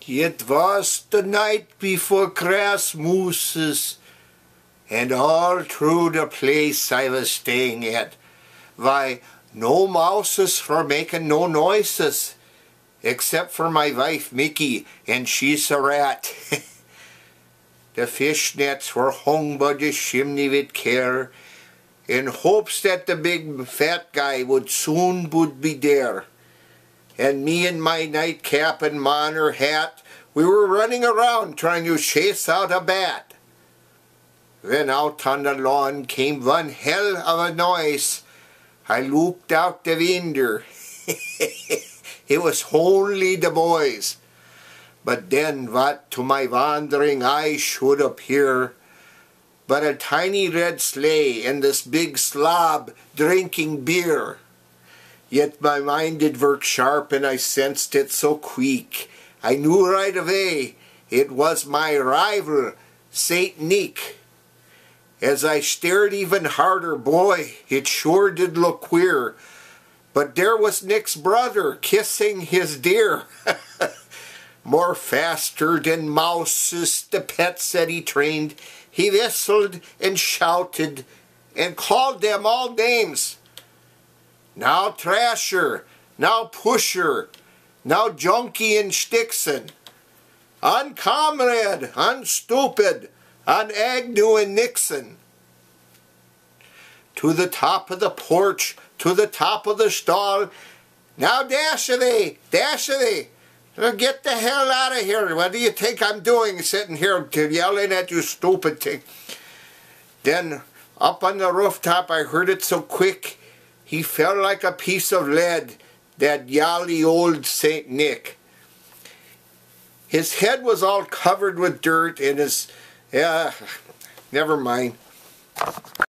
It was the night before Christmas, and all through the place I was staying at, why, no mouses were making no noises, except for my wife Mickey, and she's a rat. The fish nets were hung by the chimney with care, in hopes that the big fat guy would soon be there. And me in my nightcap and manner hat, we were running around trying to chase out a bat. Then out on the lawn came one hell of a noise. I looked out the window. It was only the boys. But then what to my wandering eye should appear but a tiny red sleigh and this big slob drinking beer. Yet my mind did work sharp and I sensed it so quick. I knew right away it was my rival, Saint Nick. As I stared even harder, boy, it sure did look queer. But there was Nick's brother kissing his dear. More faster than mouses, the pets that he trained, he whistled and shouted and called them all names. Now Thrasher, now Pusher, now Junkie and Stixon, on Comrade, on Stupid, on Agnew and Nixon. To the top of the porch, to the top of the stall, now dash away, get the hell out of here. What do you think I'm doing sitting here yelling at you stupid thing? Then up on the rooftop I heard it so quick, he fell like a piece of lead, that jolly old Saint Nick. His head was all covered with dirt and his, never mind.